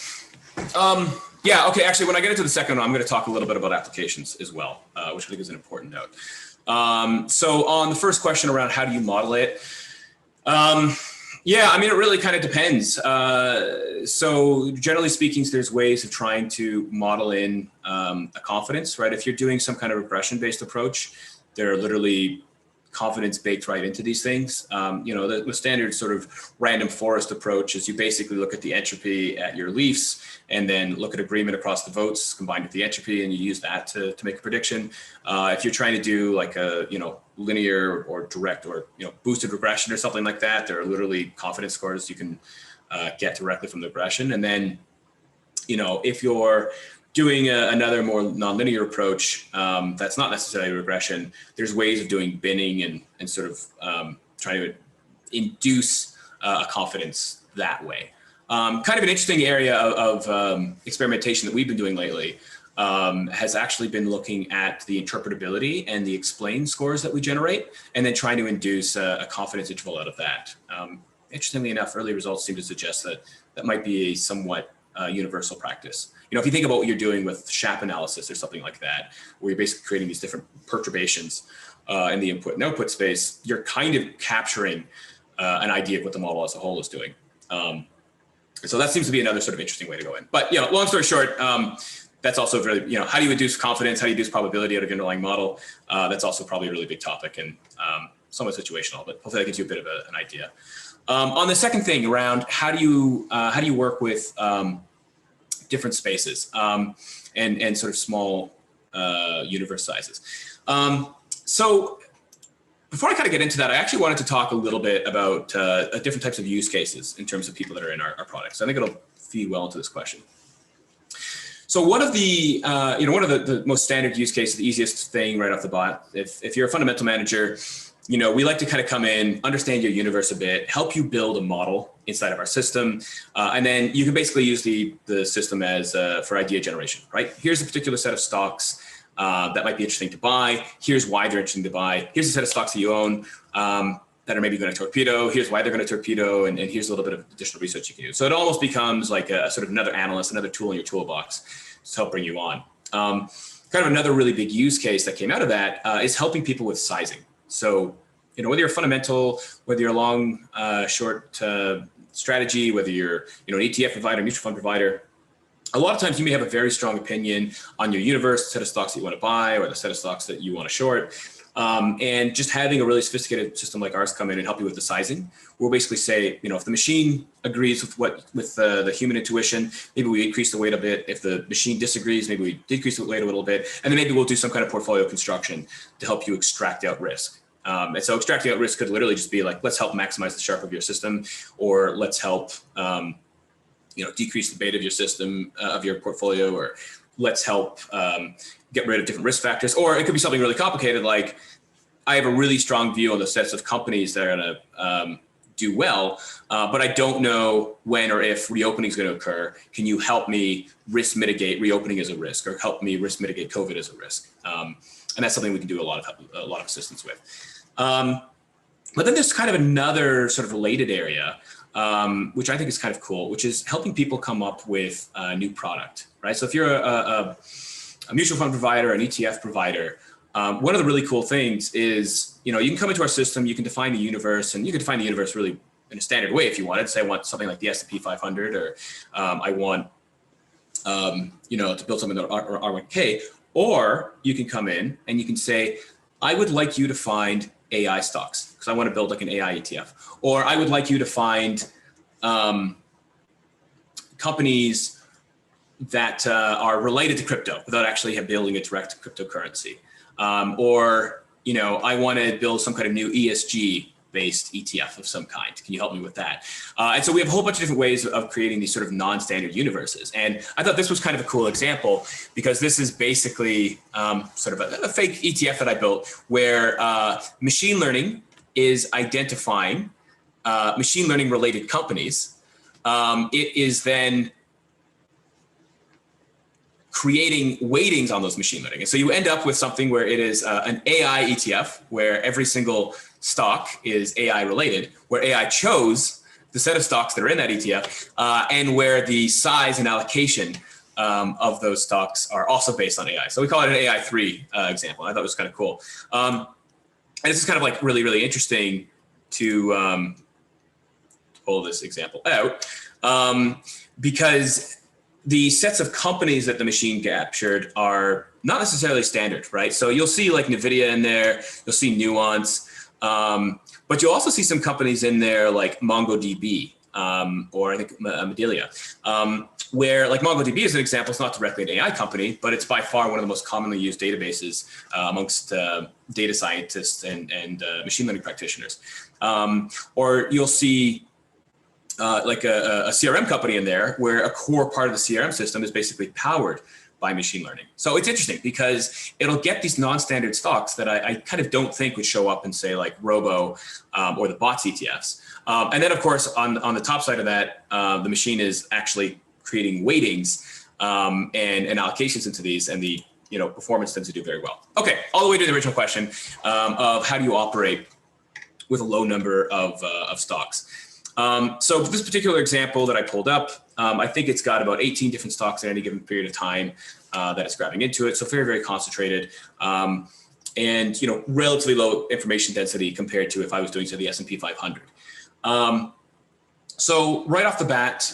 Yeah, okay, actually, when I get into the second one, I'm going to talk a little bit about applications as well, which I think is an important note. So on the first question around how do you model it, yeah, I mean, it really kind of depends. So generally speaking, there's ways of trying to model in a confidence, right? If you're doing some kind of regression-based approach, there are literally confidence baked right into these things. The standard sort of random forest approach is you basically look at the entropy at your leafs and then look at agreement across the votes combined with the entropy, and you use that to make a prediction. If you're trying to do like a linear or direct or boosted regression or something like that, there are literally confidence scores you can get directly from the regression. And then if you're doing another more nonlinear approach that's not necessarily regression, there's ways of doing binning and sort of trying to induce a confidence that way. Kind of an interesting area of experimentation that we've been doing lately has actually been looking at the interpretability and the explain scores that we generate, and then trying to induce a confidence interval out of that. Interestingly enough, early results seem to suggest that that might be a somewhat universal practice. If you think about what you're doing with SHAP analysis or something like that, where you're basically creating these different perturbations in the input and output space, you're kind of capturing an idea of what the model as a whole is doing. So that seems to be another sort of interesting way to go in. But long story short, that's also really, how do you induce confidence? How do you induce probability out of your underlying model? That's also probably a really big topic and somewhat situational, but hopefully that gives you a bit of an idea. On the second thing around how do you work with different spaces and sort of small universe sizes. So before I kind of get into that, I actually wanted to talk a little bit about different types of use cases in terms of people that are in our products. I think it'll feed well into this question. So one of the the most standard use cases, the easiest thing right off the bat, if you're a fundamental manager, we like to kind of come in, understand your universe a bit, help you build a model inside of our system. And then you can basically use the system as for idea generation, right? Here's a particular set of stocks that might be interesting to buy. Here's why they're interesting to buy. Here's a set of stocks that you own that are maybe going to torpedo. Here's why they're going to torpedo. And here's a little bit of additional research you can do. So it almost becomes like a sort of another analyst, another tool in your toolbox to help bring you on. Kind of another really big use case that came out of that is helping people with sizing. So, whether you're fundamental, whether you're a long, short strategy, whether you're, an ETF provider, mutual fund provider, a lot of times you may have a very strong opinion on your universe, the set of stocks that you want to buy or the set of stocks that you want to short. And just having a really sophisticated system like ours come in and help you with the sizing, we'll basically say, if the machine agrees with the human intuition, maybe we increase the weight a bit. If the machine disagrees, maybe we decrease the weight a little bit. And then maybe we'll do some kind of portfolio construction to help you extract out risk. And so extracting out risk could literally just be like, let's help maximize the Sharpe of your system, or let's help decrease the beta of your system, of your portfolio, or let's help get rid of different risk factors. Or it could be something really complicated, like I have a really strong view on the sets of companies that are going to do well, but I don't know when or if reopening is going to occur. Can you help me risk mitigate reopening as a risk, or help me risk mitigate COVID as a risk? And that's something we can do a lot of assistance with. But then there's kind of another sort of related area, which I think is kind of cool, which is helping people come up with a new product, right? So if you're a mutual fund provider, an ETF provider, one of the really cool things is, you can come into our system, you can define the universe, and you can define the universe really in a standard way if you wanted. Say I want something like the S&P 500, or I want, to build something like R1K, or you can come in and you can say, I would like you to find AI stocks because I want to build like an AI ETF, or I would like you to find companies that are related to crypto without actually building a direct cryptocurrency. Or, I want to build some kind of new ESG based ETF of some kind. Can you help me with that? And so we have a whole bunch of different ways of creating these sort of non-standard universes. And I thought this was kind of a cool example, because this is basically sort of a fake ETF that I built, where machine learning is identifying machine learning related companies. It is then creating weightings on those machine learning. And so you end up with something where it is an AI ETF, where every single stock is AI related, where AI chose the set of stocks that are in that ETF, and where the size and allocation of those stocks are also based on AI. So we call it an AI3 example. I thought it was kind of cool. And this is kind of like really, really interesting to pull this example out, because the sets of companies that the machine captured are not necessarily standard, right? So you'll see like NVIDIA in there, you'll see Nuance, but you'll also see some companies in there like MongoDB, or I think Medilia, where like MongoDB is an example. It's not directly an AI company, but it's by far one of the most commonly used databases amongst data scientists and machine learning practitioners. Or you'll see like a CRM company in there, where a core part of the CRM system is basically powered by machine learning. So it's interesting because it'll get these non-standard stocks that I kind of don't think would show up in, say, like Robo or the bots ETFs. And then, of course, on the top side of that, the machine is actually creating weightings and allocations into these, and the performance tends to do very well. Okay, all the way to the original question of how do you operate with a low number of stocks. So for this particular example that I pulled up, I think it's got about 18 different stocks at any given period of time that it's grabbing into it. So very, very concentrated, and relatively low information density compared to if I was doing, say, the S&P 500. So right off the bat,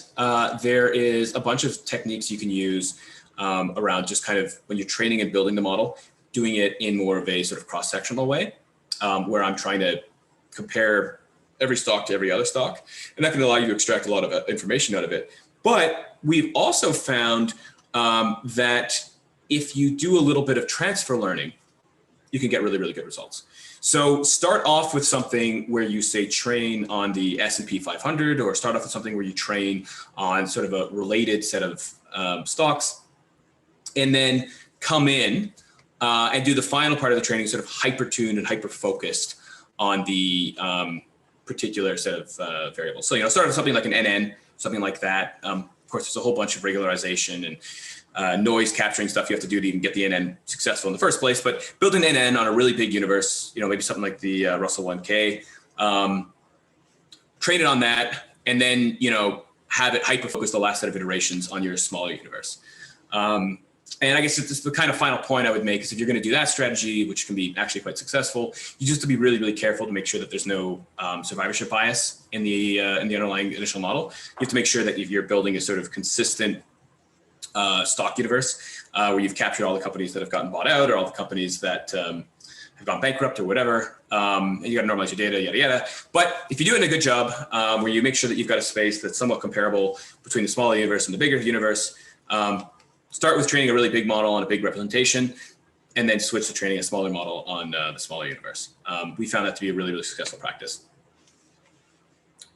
there is a bunch of techniques you can use around just kind of when you're training and building the model, doing it in more of a sort of cross-sectional way, where I'm trying to compare every stock to every other stock, and that can allow you to extract a lot of information out of it. But we've also found that if you do a little bit of transfer learning, you can get really, really good results. So start off with something where you say train on the S&P 500, or start off with something where you train on sort of a related set of stocks, and then come in and do the final part of the training sort of hyper-tuned and hyper-focused on the particular set of variables. So, start with something like an NN, something like that. Of course, there's a whole bunch of regularization and noise capturing stuff you have to do to even get the NN successful in the first place. But build an NN on a really big universe, maybe something like the Russell 1K, train it on that, and then, have it hyper-focus the last set of iterations on your smaller universe. And I guess it's the kind of final point I would make is if you're going to do that strategy, which can be actually quite successful, you just have to be really, really careful to make sure that there's no survivorship bias in the underlying initial model. You have to make sure that if you're building a sort of consistent stock universe where you've captured all the companies that have gotten bought out, or all the companies that have gone bankrupt or whatever. And you got to normalize your data, yada, yada. But if you're doing a good job where you make sure that you've got a space that's somewhat comparable between the smaller universe and the bigger universe, start with training a really big model on a big representation, and then switch to training a smaller model on the smaller universe. We found that to be a really, really successful practice.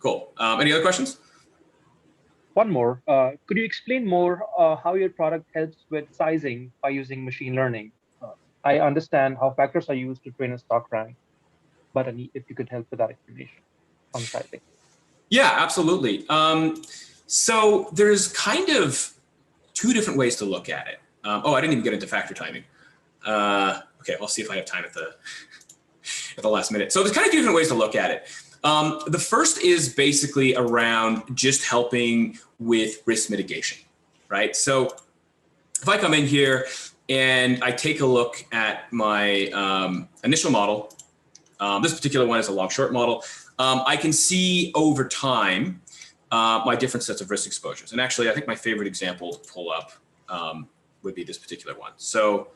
Cool. Any other questions? One more. Could you explain more how your product helps with sizing by using machine learning? I understand how factors are used to train a stock rank, but if you could help with that explanation on sizing. Yeah, absolutely. So there's kind of two different ways to look at it. Oh, I didn't even get into factor timing. Okay, I'll see if I have time at the last minute. So there's kind of two different ways to look at it. The first is basically around just helping with risk mitigation, right? So if I come in here and I take a look at my initial model, this particular one is a long-short model, I can see over time my different sets of risk exposures. And actually, I think my favorite example to pull up would be this particular one. So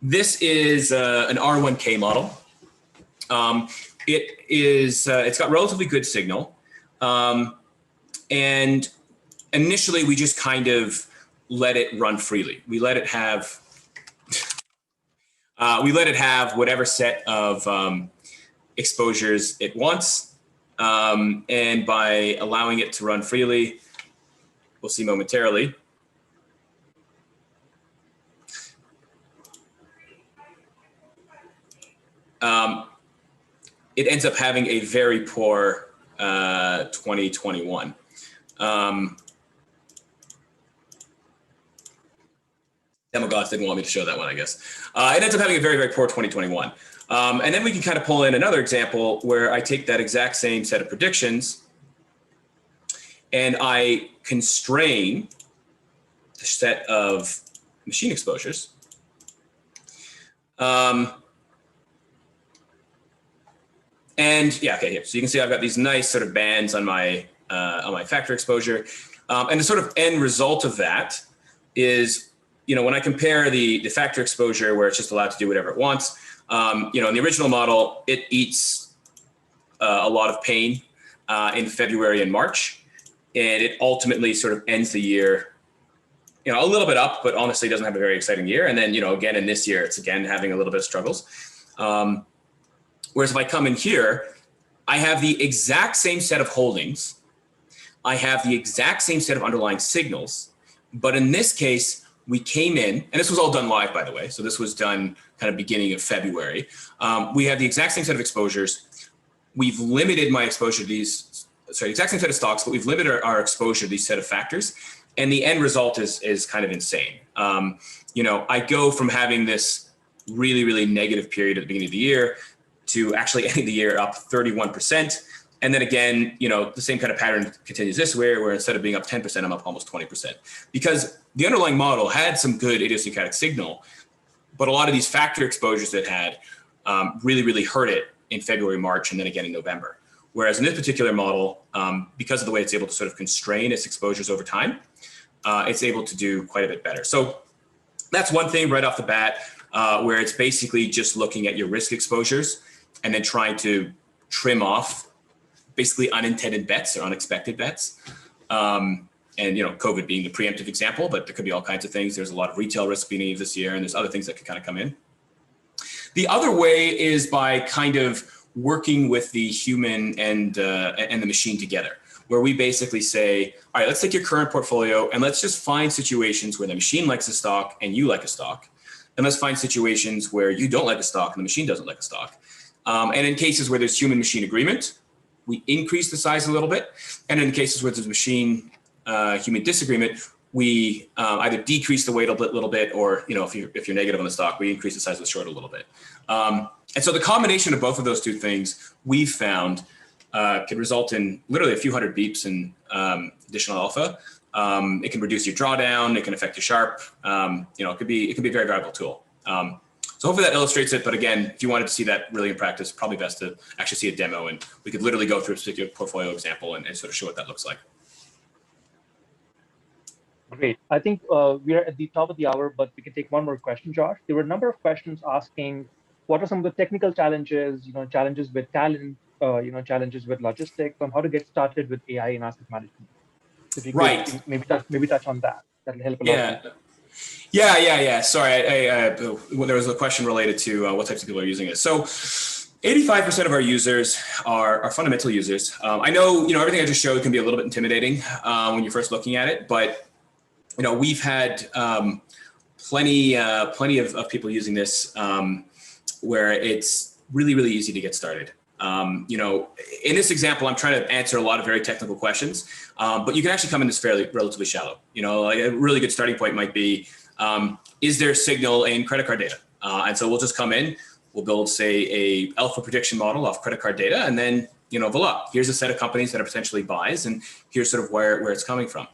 this is an R1K model. It's got relatively good signal. And initially we just kind of let it run freely. We let it have, whatever set of exposures it wants. And by allowing it to run freely, we'll see momentarily, it ends up having a very poor 2021. Demagogues didn't want me to show that one, I guess. It ends up having a very, very poor 2021. And then we can kind of pull in another example where I take that exact same set of predictions and I constrain the set of machine exposures. And yeah, okay, here. So you can see I've got these nice sort of bands on my factor exposure. And the sort of end result of that is, when I compare the factor exposure where it's just allowed to do whatever it wants, in the original model, it eats a lot of pain in February and March. And it ultimately sort of ends the year, a little bit up, but honestly doesn't have a very exciting year. And then, again, in this year, it's again having a little bit of struggles. Whereas if I come in here, I have the exact same set of holdings. I have the exact same set of underlying signals. But in this case, we came in, and this was all done live, by the way. So this was done kind of beginning of February. We have the exact same set of exposures. We've limited my exposure to these, exact same set of stocks, but we've limited our exposure to these set of factors. And the end result is kind of insane. I go from having this really, really negative period at the beginning of the year to actually ending the year up 31%. And then again, the same kind of pattern continues this way, where instead of being up 10%, I'm up almost 20%. Because the underlying model had some good idiosyncratic signal, but a lot of these factor exposures it had really, really hurt it in February, March, and then again in November. Whereas in this particular model, because of the way it's able to sort of constrain its exposures over time, it's able to do quite a bit better. So that's one thing right off the bat, where it's basically just looking at your risk exposures and then trying to trim off basically unintended bets or unexpected bets. And COVID being the preemptive example, but there could be all kinds of things. There's a lot of retail risk being this year, and there's other things that could kind of come in. The other way is by kind of working with the human and the machine together, where we basically say, all right, let's take your current portfolio and let's just find situations where the machine likes a stock and you like a stock. And let's find situations where you don't like a stock and the machine doesn't like a stock. And in cases where there's human-machine agreement, we increase the size a little bit. And in cases where there's machine-human disagreement, we either decrease the weight a little bit, or if you're negative on the stock, we increase the size of the short a little bit. And so the combination of both of those two things we've found can result in literally a few hundred beeps in additional alpha. It can reduce your drawdown. It can affect your Sharp. It could be a very valuable tool. So hopefully that illustrates it. But again, if you wanted to see that really in practice, probably best to actually see a demo, and we could literally go through a particular portfolio example and sort of show what that looks like. Great. I think we are at the top of the hour, but we can take one more question, Josh. There were a number of questions asking What are some of the technical challenges, challenges with talent, challenges with logistics, on how to get started with AI in asset management? If you could Right. maybe touch on that, that'll help a lot of Yeah. people. Yeah. Sorry, there was a question related to what types of people are using it. So 85% of our users are fundamental users. I know, everything I just showed can be a little bit intimidating when you're first looking at it, but we've had plenty of people using this where it's really, really easy to get started. In this example, I'm trying to answer a lot of very technical questions, but you can actually come in this relatively shallow. Like a really good starting point might be, is there signal in credit card data? And so we'll just come in, we'll build, say, a alpha prediction model off credit card data, and then, voila, here's a set of companies that are potentially buys, and here's sort of where it's coming from.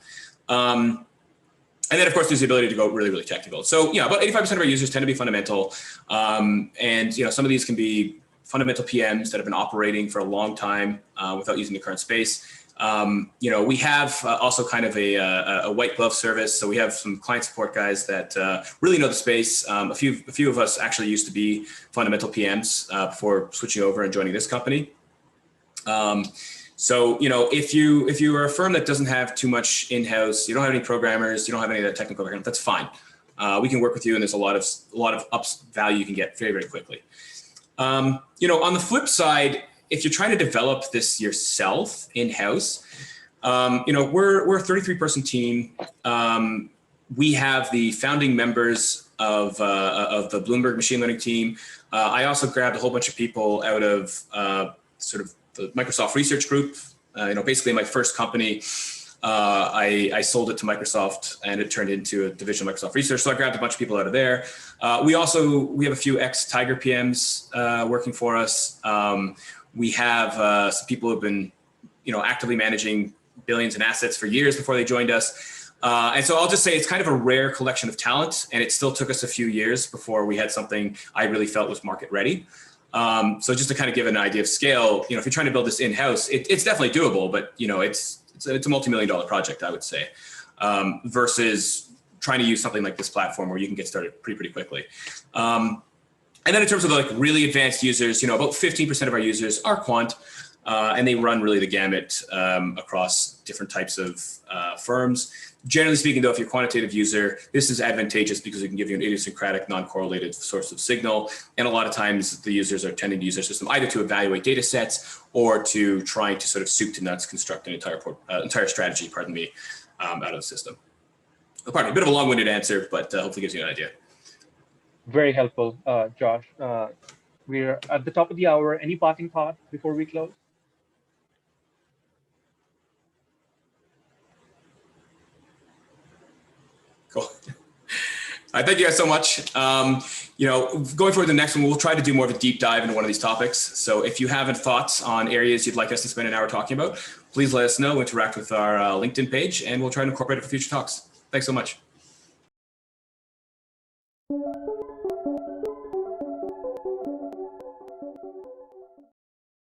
And then, of course, there's the ability to go really, really technical. So, about 85% of our users tend to be fundamental. And, some of these can be fundamental PMs that have been operating for a long time without using the current space. We have also kind of a white glove service. So we have some client support guys that really know the space. A few of us actually used to be fundamental PMs before switching over and joining this company. So, if you are a firm that doesn't have too much in-house, you don't have any programmers, you don't have any of that technical background, that's fine. We can work with you, and there's a lot of value you can get very, very quickly. On the flip side, if you're trying to develop this yourself in-house, we're a 33-person team. We have the founding members of the Bloomberg machine learning team. I also grabbed a whole bunch of people out of sort of the Microsoft research group. Basically my first company, I sold it to Microsoft, and it turned into a division of Microsoft Research. So I grabbed a bunch of people out of there. We have a few ex-Tiger PMs working for us. We have some people who've been, actively managing billions in assets for years before they joined us. And so I'll just say it's kind of a rare collection of talent, and it still took us a few years before we had something I really felt was market ready. So just to kind of give an idea of scale, if you're trying to build this in-house, it's definitely doable, but it's a multi-million-dollar project, I would say, versus trying to use something like this platform where you can get started pretty quickly. And then in terms of like really advanced users, about 15% of our users are quant, and they run really the gamut across different types of firms. Generally speaking, though, if you're a quantitative user, this is advantageous because it can give you an idiosyncratic, non-correlated source of signal. And a lot of times the users are tending to use their system either to evaluate data sets or to trying to sort of soup to nuts construct an entire strategy, out of the system. Pardon me, a bit of a long-winded answer, but hopefully gives you an idea. Very helpful, Josh. We're at the top of the hour. Any parting thoughts before we close? Cool. Thank you guys so much. Going forward to the next one, we'll try to do more of a deep dive into one of these topics. So if you have thoughts on areas you'd like us to spend an hour talking about, please let us know, interact with our LinkedIn page, and we'll try to incorporate it for future talks. Thanks so much.